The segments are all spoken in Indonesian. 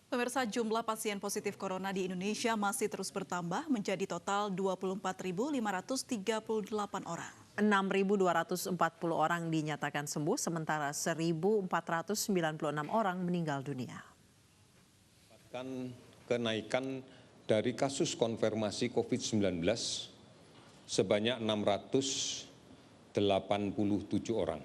Pemirsa, jumlah pasien positif corona di Indonesia masih terus bertambah menjadi total 24.538 orang. 6.240 orang dinyatakan sembuh, sementara 1.496 orang meninggal dunia. Kenaikan dari kasus konfirmasi COVID-19 sebanyak 687 orang,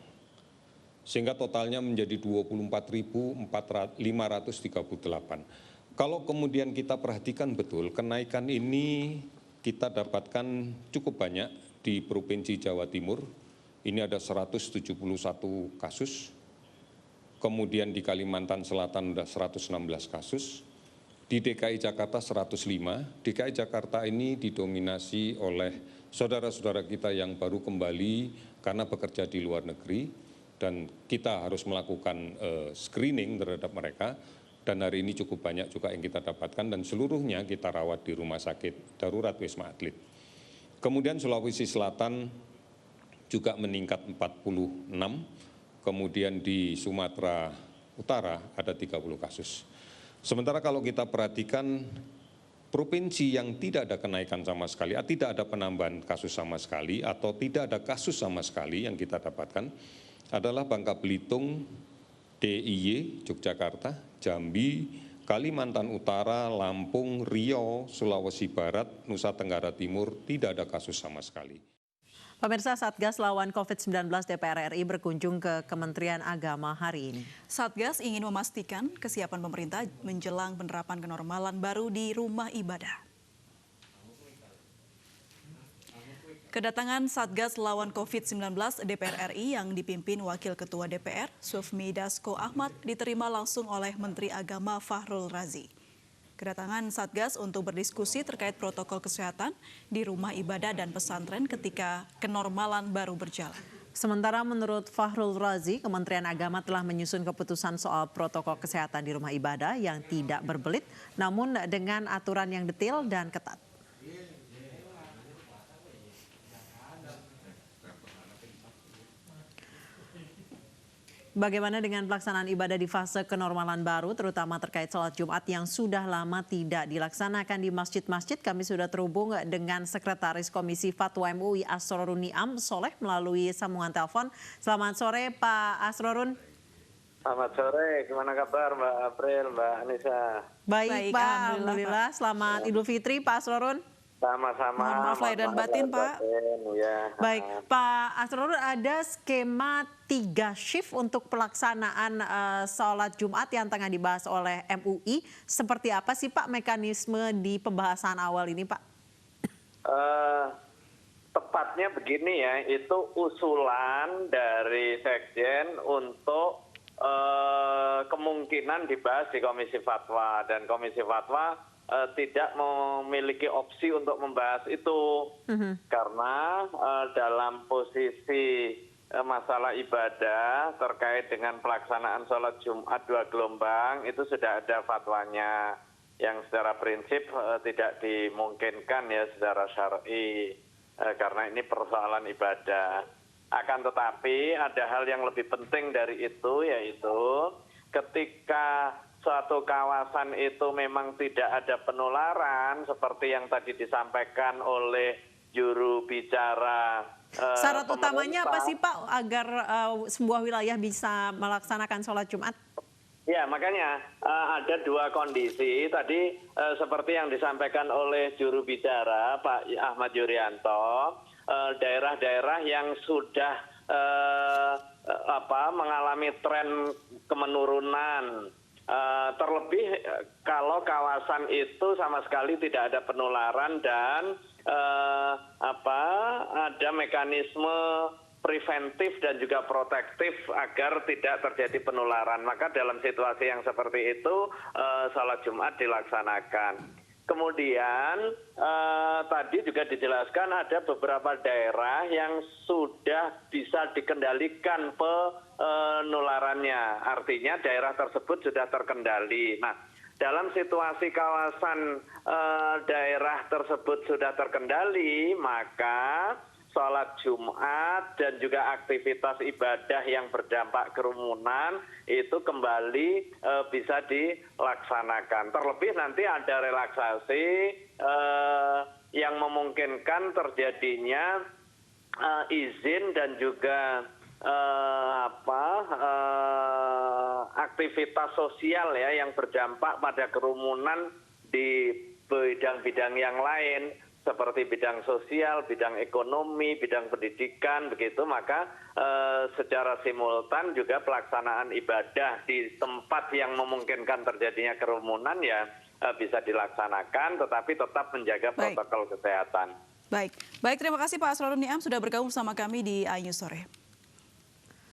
sehingga totalnya menjadi 24.538. Kalau kemudian kita perhatikan betul, kenaikan ini kita dapatkan cukup banyak di Provinsi Jawa Timur, ini ada 171 kasus, kemudian di Kalimantan Selatan ada 116 kasus, di DKI Jakarta 105. DKI Jakarta ini didominasi oleh saudara-saudara kita yang baru kembali karena bekerja di luar negeri, dan kita harus melakukan screening terhadap mereka, dan hari ini cukup banyak juga yang kita dapatkan, dan seluruhnya kita rawat di Rumah Sakit Darurat Wisma Atlet. Kemudian Sulawesi Selatan juga meningkat 46, kemudian di Sumatera Utara ada 30 kasus. Sementara kalau kita perhatikan provinsi yang tidak ada kenaikan sama sekali, tidak ada penambahan kasus sama sekali, atau tidak ada kasus sama sekali yang kita dapatkan adalah Bangka Belitung, DIY, Yogyakarta, Jambi, Kalimantan Utara, Lampung, Riau, Sulawesi Barat, Nusa Tenggara Timur, tidak ada kasus sama sekali. Pemirsa, Satgas lawan COVID-19 DPR RI berkunjung ke Kementerian Agama hari ini. Satgas ingin memastikan kesiapan pemerintah menjelang penerapan kenormalan baru di rumah ibadah. Kedatangan Satgas lawan COVID-19 DPR RI yang dipimpin Wakil Ketua DPR, Sufmi Dasko Ahmad, diterima langsung oleh Menteri Agama Fahrul Razi. Kedatangan Satgas untuk berdiskusi terkait protokol kesehatan di rumah ibadah dan pesantren ketika kenormalan baru berjalan. Sementara menurut Fahrul Razi, Kementerian Agama telah menyusun keputusan soal protokol kesehatan di rumah ibadah yang tidak berbelit, namun dengan aturan yang detail dan ketat. Bagaimana dengan pelaksanaan ibadah di fase kenormalan baru, terutama terkait sholat Jumat yang sudah lama tidak dilaksanakan di masjid-masjid? Kami sudah terhubung dengan Sekretaris Komisi Fatwa MUI Asrorun Niam Soleh melalui sambungan telepon. Selamat sore Pak Asrorun. Selamat sore, gimana kabar Mbak April, Mbak Anissa? Baik Pak, Alhamdulillah. Selamat Idul Fitri Pak Asrorun. Sama-sama. Mohon maaf lahir dan batin, Pak. Ya. Baik, Pak Asrorun, ada skema 3 shift untuk pelaksanaan sholat Jumat yang tengah dibahas oleh MUI. Seperti apa sih Pak mekanisme di pembahasan awal ini Pak? Tepatnya begini ya, itu usulan dari Sekjen untuk kemungkinan dibahas di Komisi Fatwa, dan Komisi Fatwa tidak memiliki opsi untuk membahas itu karena dalam posisi masalah ibadah terkait dengan pelaksanaan sholat Jumat 2 gelombang itu sudah ada fatwanya yang secara prinsip tidak dimungkinkan ya secara syar'i karena ini persoalan ibadah. Akan tetapi ada hal yang lebih penting dari itu, yaitu ketika suatu kawasan itu memang tidak ada penularan seperti yang tadi disampaikan oleh juru bicara. Syarat utamanya apa sih Pak agar sebuah wilayah bisa melaksanakan sholat Jumat? Ya, makanya ada dua kondisi tadi seperti yang disampaikan oleh juru bicara Pak Ahmad Yuryanto, daerah-daerah yang sudah mengalami tren kemenurunan. Terlebih kalau kawasan itu sama sekali tidak ada penularan dan ada mekanisme preventif dan juga protektif agar tidak terjadi penularan. Maka dalam situasi yang seperti itu sholat Jumat dilaksanakan. Kemudian tadi juga dijelaskan ada beberapa daerah yang sudah bisa dikendalikan penularannya. Artinya daerah tersebut sudah terkendali. Nah, dalam situasi kawasan daerah tersebut sudah terkendali, maka sholat Jumat dan juga aktivitas ibadah yang berdampak kerumunan itu kembali bisa dilaksanakan. Terlebih nanti ada relaksasi yang memungkinkan terjadinya izin dan juga aktivitas sosial ya yang berdampak pada kerumunan di bidang-bidang yang lain seperti bidang sosial, bidang ekonomi, bidang pendidikan, begitu, maka secara simultan juga pelaksanaan ibadah di tempat yang memungkinkan terjadinya kerumunan ya bisa dilaksanakan, tetapi tetap menjaga protokol kesehatan. Baik, terima kasih Pak Asrorun Niam sudah bergabung bersama kami di iNews Sore.